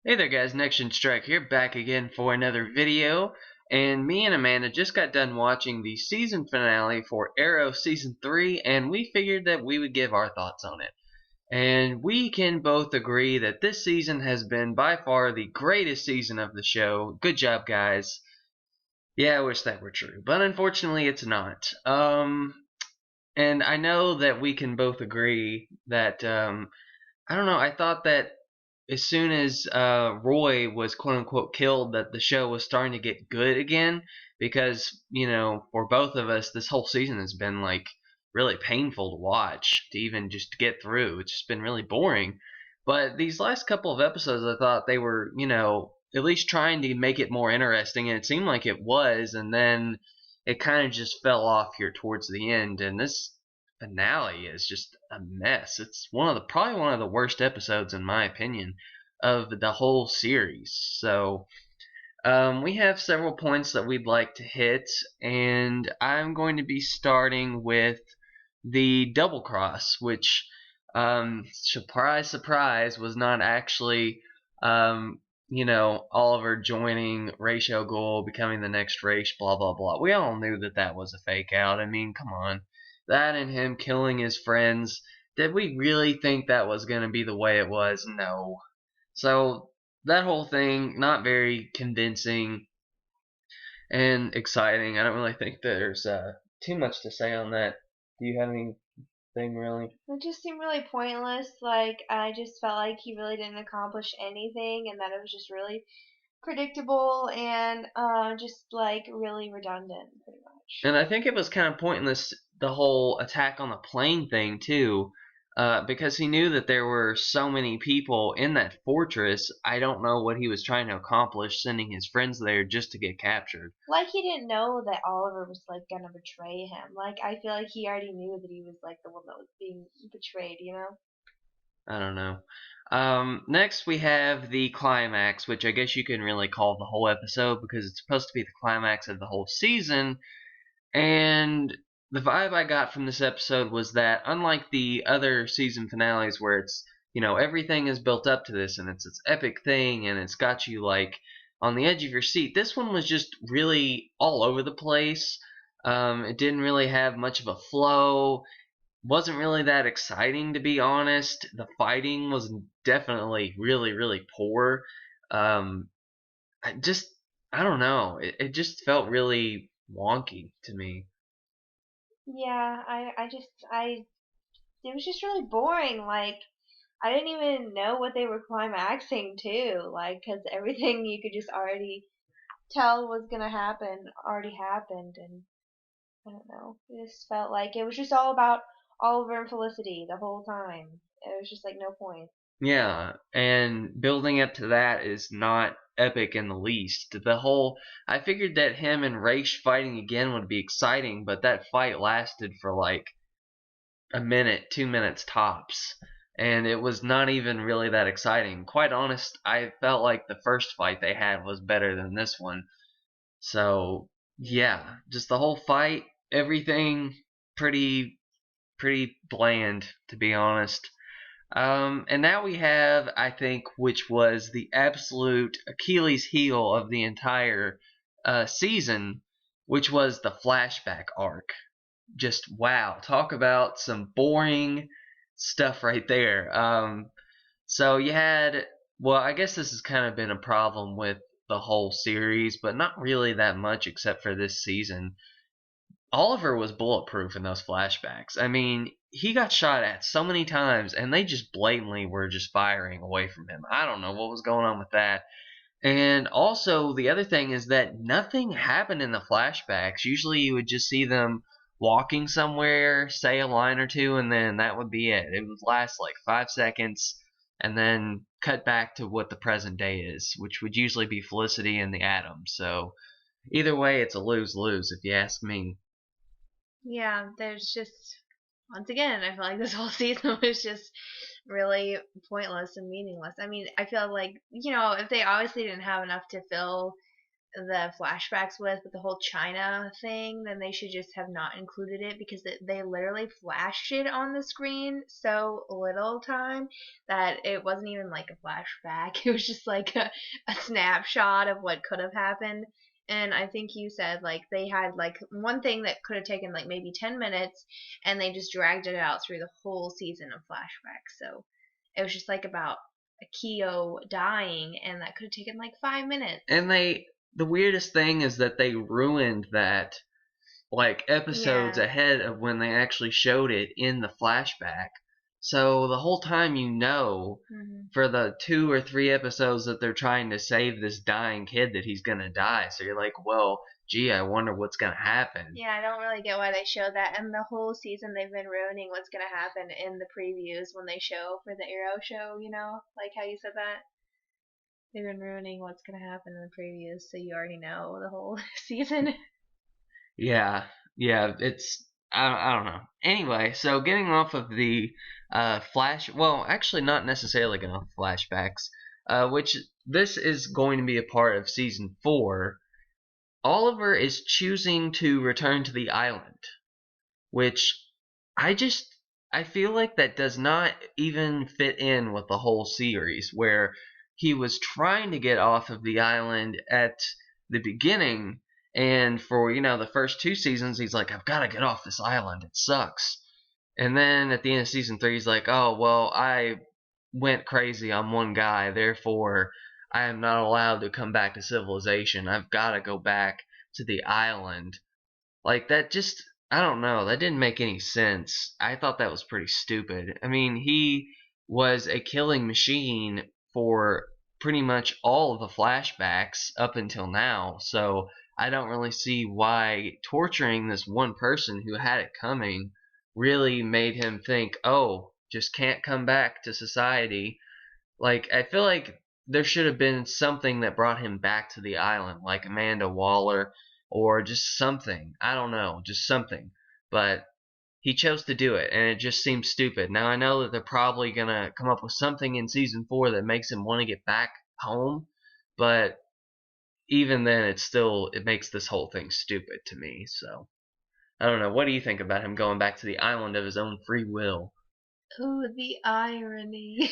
Hey there guys, Next Gen Strike here, back again for another video. And me and Amanda just got done watching the season finale for Arrow Season 3, and we figured that we would give our thoughts on it. And we can both agree that this season has been by far the greatest season of the show. Good job, guys. Yeah, I wish that were true, but unfortunately it's not. And I know that we can both agree that, I don't know, I thought that as soon as Roy was quote unquote killed, that the show was starting to get good again because, for both of us, this whole season has been like really painful to watch, to even just get through. It's just been really boring. But these last couple of episodes, I thought they were, at least trying to make it more interesting, and it seemed like it was, and then it kind of just fell off here towards the end, and this finale is just a mess. It's probably one of the worst episodes in my opinion of the whole series. So we have several points that we'd like to hit, and I'm going to be starting with the double cross, which surprise surprise was not actually Oliver joining Rochelle Ghoul, becoming the next Rache, blah blah blah. We all knew that that was a fake out. I mean, come on. That and him killing his friends. Did we really think that was going to be the way it was? No. So that whole thing, not very convincing and exciting. I don't really think there's too much to say on that. Do you have anything really? It just seemed really pointless. Like, I just felt like he really didn't accomplish anything and that it was just really predictable and just like really redundant, pretty much. And I think it was kind of pointless, the whole attack on the plane thing too, because he knew that there were so many people in that fortress. I don't know what he was trying to accomplish sending his friends there just to get captured. Like, he didn't know that Oliver was like gonna betray him. Like, I feel like he already knew that he was like the one that was being betrayed, you know? I don't know. Next we have the climax, which I guess you can really call the whole episode because it's supposed to be the climax of the whole season. And the vibe I got from this episode was that, unlike the other season finales where it's, everything is built up to this and it's this epic thing and it's got you like on the edge of your seat, this one was just really all over the place. It didn't really have much of a flow. Wasn't really that exciting, to be honest. The fighting was definitely really, really poor. Um, I just, I don't know. It just felt really wonky to me. Yeah, it was just really boring. Like, I didn't even know what they were climaxing to, like, 'cause everything you could just already tell was gonna happen already happened, and I don't know. It just felt like it was just all about Oliver and Felicity the whole time. It was just like no point. Yeah, and building up to that is not epic in the least. I figured that him and Raish fighting again would be exciting, but that fight lasted for like a minute, 2 minutes tops, and it was not even really that exciting. Quite honest, I felt like the first fight they had was better than this one. So yeah, just the whole fight, everything pretty pretty bland, to be honest. And now we have, I think, which was the absolute Achilles heel of the entire season, which was the flashback arc. Just wow, talk about some boring stuff right there. So you had, well, I guess this has kind of been a problem with the whole series, but not really that much except for this season. Oliver was bulletproof in those flashbacks. I mean, he got shot at so many times, and they just blatantly were just firing away from him. I don't know what was going on with that. And also, the other thing is that nothing happened in the flashbacks. Usually, you would just see them walking somewhere, say a line or two, and then that would be it. It would last like 5 seconds, and then cut back to what the present day is, which would usually be Felicity and the Atom. So, either way, it's a lose lose, if you ask me. Yeah, there's just once again, I feel like this whole season was just really pointless and meaningless. I mean, I feel like, if they obviously didn't have enough to fill the flashbacks with the whole China thing, then they should just have not included it because they literally flashed it on the screen so little time that it wasn't even like a flashback. It was just like a snapshot of what could have happened. And I think you said like they had like one thing that could have taken like maybe 10 minutes and they just dragged it out through the whole season of flashbacks. So it was just like about Keo dying, and that could have taken like 5 minutes. And the weirdest thing is that they ruined that like episodes Yeah. ahead of when they actually showed it in the flashback. So the whole time Hmm. for the 2 or 3 episodes that they're trying to save this dying kid that he's gonna die. So you're like, well, gee, I wonder what's gonna happen. Yeah, I don't really get why they showed that. And the whole season, they've been ruining what's going to happen in the previews when they show for the Arrow show, like how you said that. They've been ruining what's going to happen in the previews, so you already know the whole season. Yeah, yeah, it's I don't know. Anyway, so getting off of the well, actually not necessarily getting off flashbacks, which this is going to be a part of season 4. Oliver is choosing to return to the island, which I just I feel like that does not even fit in with the whole series where he was trying to get off of the island at the beginning, and for the first 2 seasons he's like, I've got to get off this island, it sucks. And then at the end of season 3 he's like, oh well, I went crazy on one guy, therefore I am not allowed to come back to civilization, I've got to go back to the island. Like, that just, I don't know, that didn't make any sense. I thought that was pretty stupid. I mean, he was a killing machine for pretty much all of the flashbacks up until now, so I don't really see why torturing this one person who had it coming really made him think, oh, just can't come back to society. Like, I feel like there should have been something that brought him back to the island, like Amanda Waller, or just something. I don't know, just something. But he chose to do it, and it just seems stupid. Now, I know that they're probably going to come up with something in season 4 that makes him want to get back home, but even then, it makes this whole thing stupid to me, so. I don't know. What do you think about him going back to the island of his own free will? Ooh, the irony.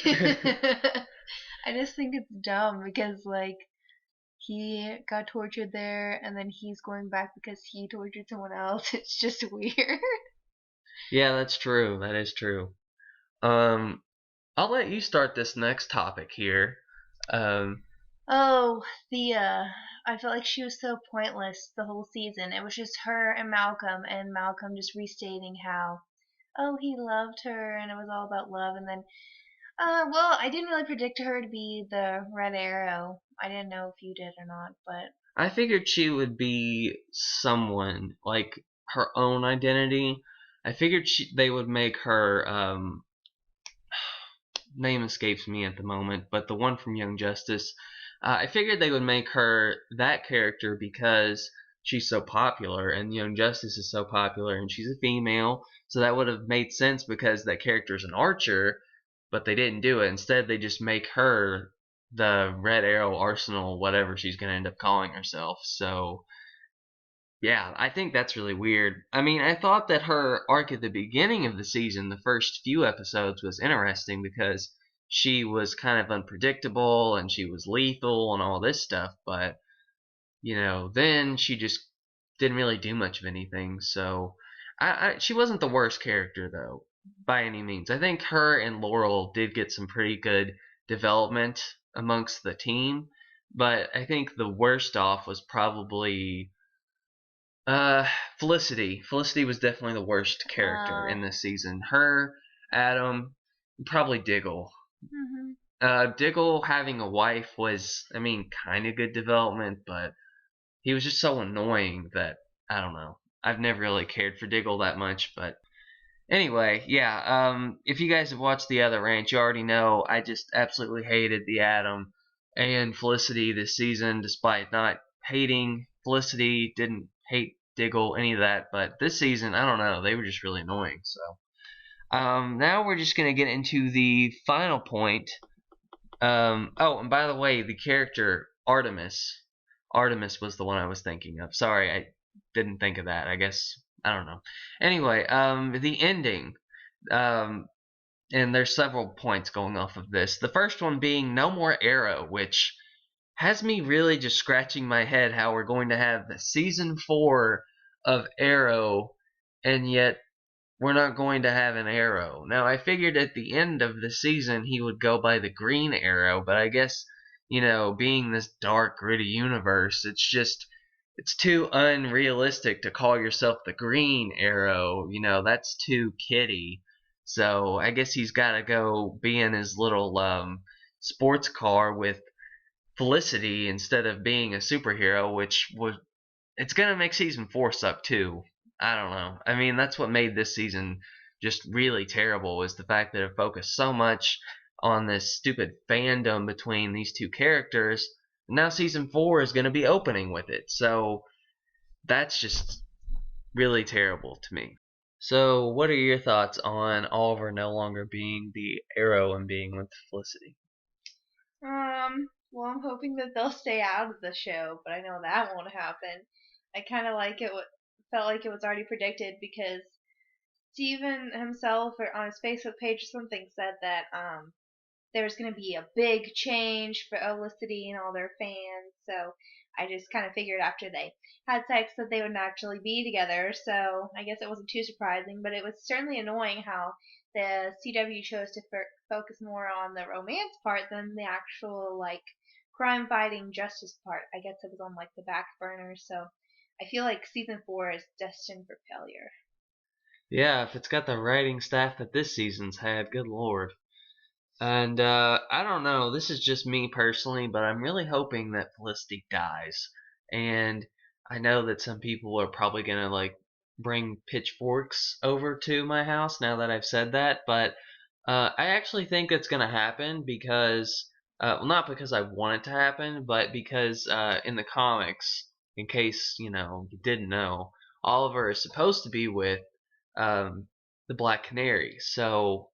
I just think it's dumb because, like, he got tortured there and then he's going back because he tortured someone else. It's just weird. Yeah, that's true. That is true. Um, I'll let you start this next topic here. Um, Oh, I felt like she was so pointless the whole season. It was just her and Malcolm just restating how, oh, he loved her, and it was all about love. And then, well, I didn't really predict her to be the Red Arrow. I didn't know if you did or not, but I figured she would be someone like her own identity. I figured they would make her name escapes me at the moment, but the one from Young Justice. I figured they would make her that character because she's so popular, and Young Justice is so popular, and she's a female, so that would have made sense because that character is an archer, but they didn't do it. Instead, they just make her the Red Arrow Arsenal, whatever she's going to end up calling herself. So, yeah, I think that's really weird. I mean, I thought that her arc at the beginning of the season, the first few episodes, was interesting because she was kind of unpredictable and she was lethal and all this stuff, but, then she just didn't really do much of anything. So, she wasn't the worst character, though, by any means. I think her and Laurel did get some pretty good development amongst the team, but I think the worst off was probably uh, Felicity. Felicity was definitely the worst character in oh, this season. Her, Adam, probably Diggle. hmm. Diggle having a wife was, I mean, kind of good development, but he was just so annoying that I don't know. I've never really cared for Diggle that much, but anyway, yeah. If you guys have watched the other rant, you already know I just absolutely hated the Adam and Felicity this season, despite not hating Felicity, didn't hate Diggle, any of that. But this season, I don't know, they were just really annoying. So, now we're just gonna get into the final point. Oh, and by the way, the character Artemis. Artemis was the one I was thinking of. Sorry, I didn't think of that. I guess I don't know. Anyway, the ending. Um, and there's several points going off of this. The first one being no more Arrow, which has me really just scratching my head how we're going to have season 4 of Arrow, and yet we're not going to have an Arrow. Now, I figured at the end of the season he would go by the Green Arrow, but I guess, being this dark, gritty universe, it's too unrealistic to call yourself the Green Arrow. That's too kiddie. So I guess he's got to go be in his little sports car with Felicity instead of being a superhero, which was it's gonna make season 4 suck too. I don't know. I mean, that's what made this season just really terrible, was the fact that it focused so much on this stupid fandom between these two characters. Now season 4 is gonna be opening with it, so that's just really terrible to me. So, what are your thoughts on Oliver no longer being the Arrow and being with Felicity? Well, I'm hoping that they'll stay out of the show, but I know that won't happen. I kind of like it. Felt like it was already predicted because Steven himself, or on his Facebook page or something, said that there's going to be a big change for Felicity and all their fans. So I just kind of figured after they had sex that they would naturally be together. So I guess it wasn't too surprising, but it was certainly annoying how the CW chose to focus more on the romance part than the actual like crime fighting justice part. I guess it was on like the back burner. So I feel like season 4 is destined for failure. Yeah, if it's got the writing staff that this season's had, good lord. And I don't know, this is just me personally, but I'm really hoping that Felicity dies. And I know that some people are probably gonna like bring pitchforks over to my house now that I've said that, but I actually think it's gonna happen because, well, not because I want it to happen, but because in the comics, in case you didn't know, Oliver is supposed to be with um, the Black Canary. So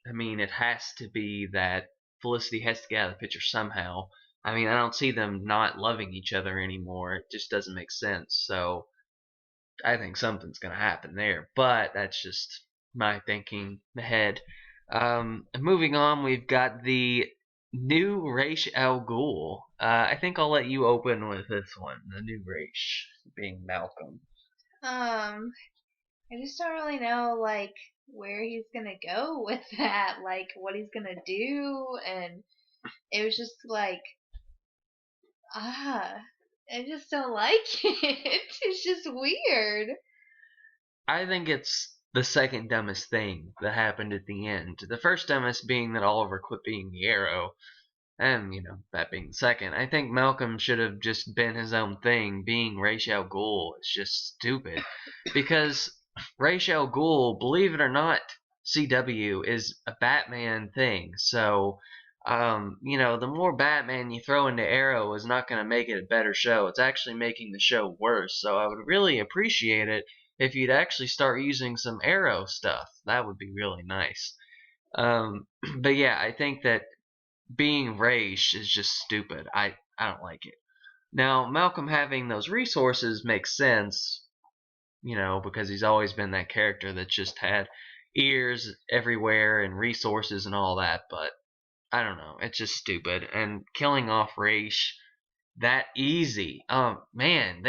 I mean, it has to be that Felicity has to get out of the picture somehow. I mean, I don't see them not loving each other anymore. It just doesn't make sense. So I think something's going to happen there. But that's just my thinking ahead. Moving on, we've got the new Rochelle Ghoul. I think I'll let you open with this one. The new Raish being Malcolm. Um, I just don't really know like where he's gonna go with that, like what he's gonna do, and it was just like ah, I just don't like it. It's just weird. I think it's the second dumbest thing that happened at the end. The first dumbest being that Oliver quit being the Arrow, and that being the second. I think Malcolm should have just been his own thing. Being Ra's al Ghul is just stupid, because Ra's al Ghul, believe it or not, CW is a Batman thing. So, the more Batman you throw into Arrow is not going to make it a better show. It's actually making the show worse. So I would really appreciate it if you'd actually start using some Arrow stuff. That would be really nice. But yeah, I think that being Raish is just stupid. I don't like it. Now, Malcolm having those resources makes sense, because he's always been that character that just had ears everywhere and resources and all that, but I don't know. It's just stupid. And killing off Raish that easy. Man,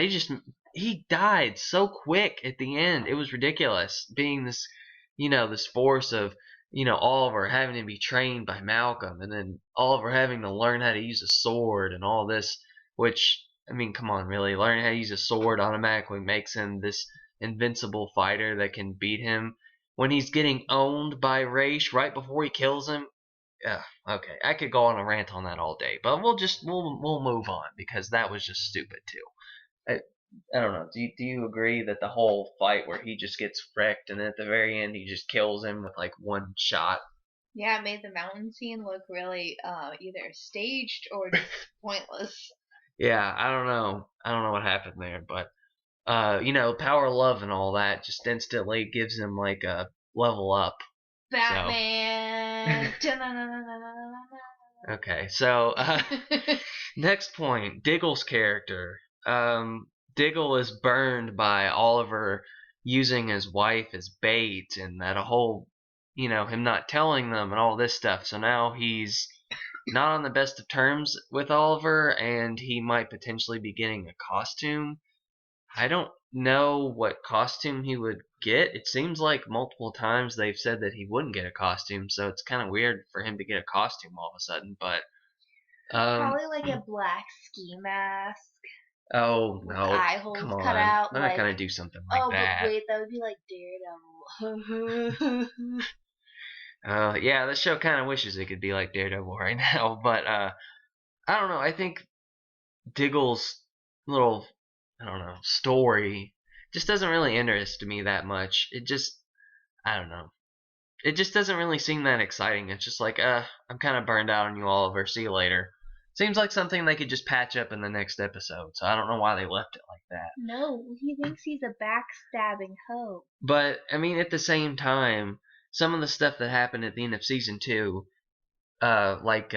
he died so quick at the end. It was ridiculous. Being this force of Oliver having to be trained by Malcolm, and then Oliver having to learn how to use a sword and all this. Which, I mean, come on, really, learning how to use a sword automatically makes him this invincible fighter that can beat him when he's getting owned by Raish right before he kills him. Yeah, okay. I could go on a rant on that all day, but we'll move on because that was just stupid too. I I don't know. Do you agree that the whole fight where he just gets wrecked and then at the very end he just kills him with like one shot? Yeah, it made the mountain scene look really either staged or just pointless. Yeah, I don't know. I don't know what happened there, but power of love and all that just instantly gives him like a level up. So Batman. Okay, so next point, Diggle's character. Diggle is burned by Oliver using his wife as bait, and that a whole, him not telling them and all this stuff. So now he's not on the best of terms with Oliver, and he might potentially be getting a costume. I don't know what costume he would get. It seems like multiple times they've said that he wouldn't get a costume, so it's kind of weird for him to get a costume all of a sudden. But Probably like a black ski mask oh with no, eye come holes cut on, out. they're not Like, gonna do something like oh, but that. wait, that would be like Daredevil. Yeah, the show kind of wishes it could be like Daredevil right now, but I don't know. I think Diggle's little, I don't know, story just doesn't really interest me that much. I don't know. It just doesn't really seem that exciting. It's just like, I'm kind of burned out on you, Oliver. See you later. Seems like something they could just patch up in the next episode. So I don't know why they left it like that. No, he thinks he's a backstabbing hoe. But I mean, at the same time, some of the stuff that happened at the end of season 2, like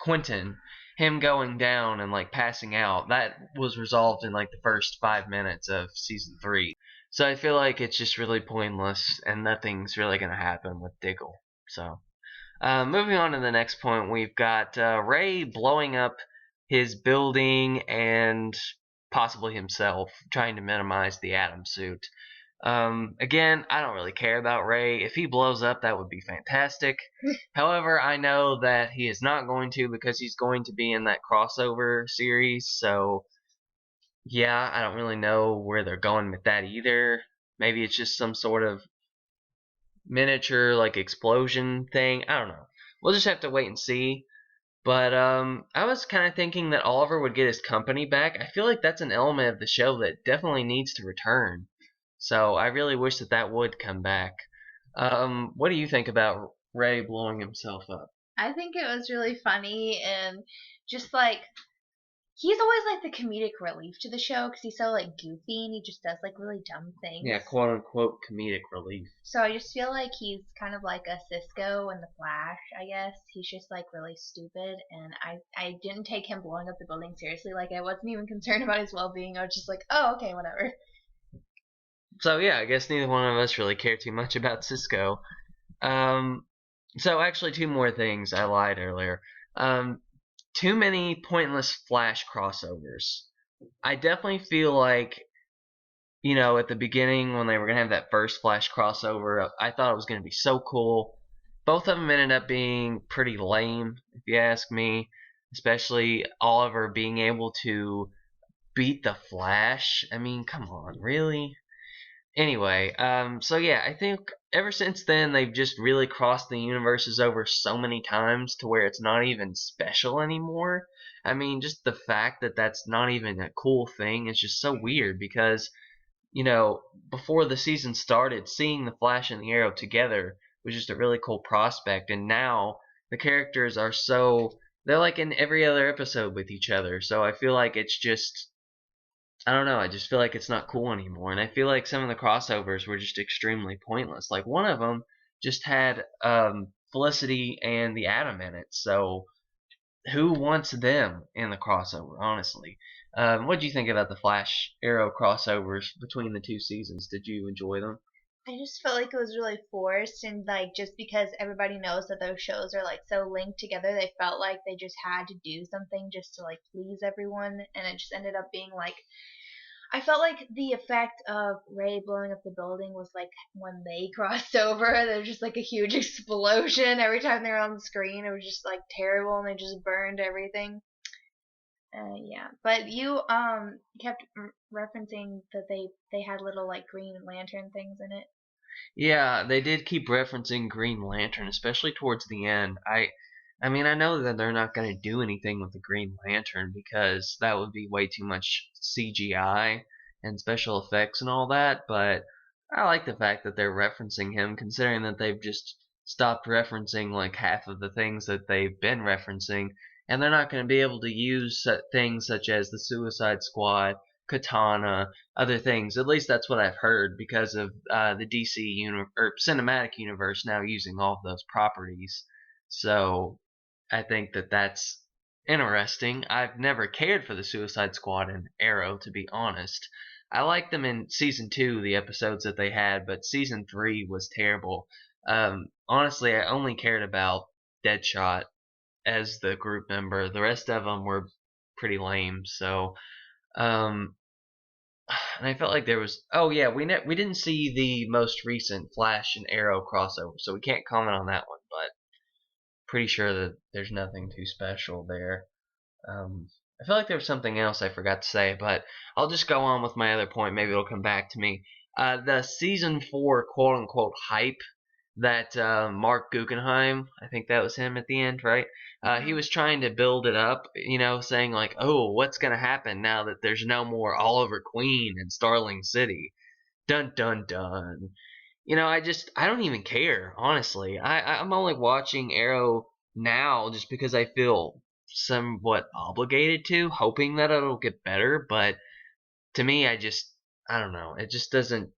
Quentin, him going down and like passing out, that was resolved in like the first 5 minutes of season 3. So I feel like it's just really pointless and nothing's really going to happen with Diggle. So moving on to the next point, we've got Ray blowing up his building and possibly himself, trying to minimize the Atom suit. Again, I don't really care about Ray. If he blows up, that would be fantastic. However, I know that he is not going to because he's going to be in that crossover series. So, yeah, I don't really know where they're going with that either. Maybe it's just some sort of miniature like explosion thing. I don't know. We'll just have to wait and see. But I was kind of thinking that Oliver would get his company back. I feel like that's an element of the show that definitely needs to return. So I really wish that that would come back. What do you think about Ray blowing himself up? I think it was really funny and just like he's always like the comedic relief to the show because he's so like goofy and he just does like really dumb things. Yeah, quote unquote comedic relief. So I just feel like he's kind of like a Cisco in the Flash, I guess. He's just like really stupid and I didn't take him blowing up the building seriously. Like I wasn't even concerned about his well being. I was just like, oh okay, whatever. So yeah, I guess neither one of us really care too much about Cisco. Um, so actually, two more things. I lied earlier. Too many pointless Flash crossovers. I definitely feel like, at the beginning when they were gonna have that first Flash crossover, I thought it was gonna be so cool. Both of them ended up being pretty lame, if you ask me. Especially Oliver being able to beat the Flash. I mean, come on, really? Anyway, so yeah, I think ever since then they've just really crossed the universes over so many times to where it's not even special anymore. I mean, just the fact that that's not even a cool thing is just so weird because, before the season started, seeing the Flash and the Arrow together was just a really cool prospect, and now the characters are they're like in every other episode with each other, so I feel like it's just I don't know. I just feel like it's not cool anymore, and I feel like some of the crossovers were just extremely pointless. Like one of them just had Felicity and the Atom in it, so who wants them in the crossover? Honestly, what do you think about the Flash Arrow crossovers between the two seasons? Did you enjoy them? I just felt like it was really forced and like just because everybody knows that those shows are like so linked together, they felt like they just had to do something just to like please everyone and it just ended up being like I felt like the effect of Ray blowing up the building was like when they crossed over, there was just like a huge explosion every time they were on the screen. It was just like terrible and they just burned everything. Yeah, but you kept referencing that they had little like Green Lantern things in it. Yeah, they did keep referencing Green Lantern, especially towards the end. I mean, I know that they're not going to do anything with the Green Lantern because that would be way too much CGI and special effects and all that, but I like the fact that they're referencing him, considering that they've just stopped referencing like half of the things that they've been referencing, and they're not going to be able to use things such as the Suicide Squad, Katana, other things. At least that's what I've heard because of the DC or cinematic universe now using all of those properties. So I think that that's interesting. I've never cared for the Suicide Squad and Arrow, to be honest. I liked them in season 2, the episodes that they had, but season 3 was terrible. Honestly, I only cared about Deadshot as the group member. The rest of them were pretty lame. So, um, and I felt like there was. Oh yeah, we didn't see the most recent Flash and Arrow crossover, so we can't comment on that one. But pretty sure that there's nothing too special there. I feel like there was something else I forgot to say, but I'll just go on with my other point. Maybe it'll come back to me. The season 4 quote unquote hype that Mark Guggenheim, I think that was him at the end, right? He was trying to build it up, saying like, oh, what's going to happen now that there's no more Oliver Queen in Starling City? Dun dun dun. I don't even care, honestly. I'm only watching Arrow now just because I feel somewhat obligated to, hoping that it'll get better. But to me, I don't know. It just doesn't.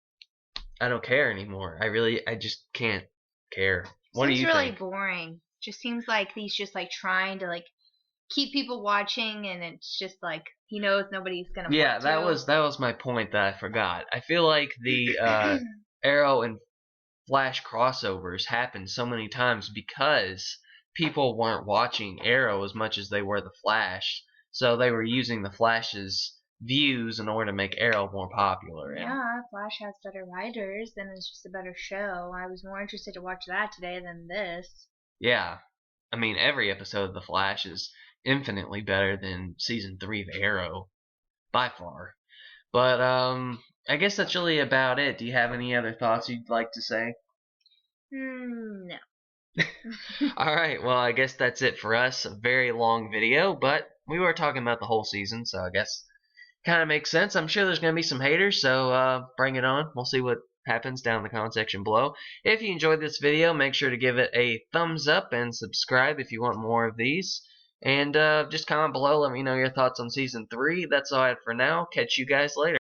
I don't care anymore. I just can't care. What do Seems you really think? boring. Just seems like he's just like trying to like keep people watching, and it's just like he knows nobody's gonna Yeah, want to. that was my point that I forgot. I feel like the Arrow and Flash crossovers happened so many times because people weren't watching Arrow as much as they were the Flash, so they were using the Flash's views in order to make Arrow more popular. And Yeah, Flash has better writers, and it's just a better show. I was more interested to watch that today than this. yeah, I mean every episode of the Flash is infinitely better than season 3 of Arrow by far. But I guess that's really about it. Do you have any other thoughts you'd like to say? No. All right, well, I guess that's it for us. A very long video, but we were talking about the whole season, so I guess kind of makes sense. I'm sure there's going to be some haters, so bring it on. We'll see what happens down in the comment section below. If you enjoyed this video, make sure to give it a thumbs up and subscribe if you want more of these. And just comment below, let me know your thoughts on Season 3. That's all I have for now. Catch you guys later.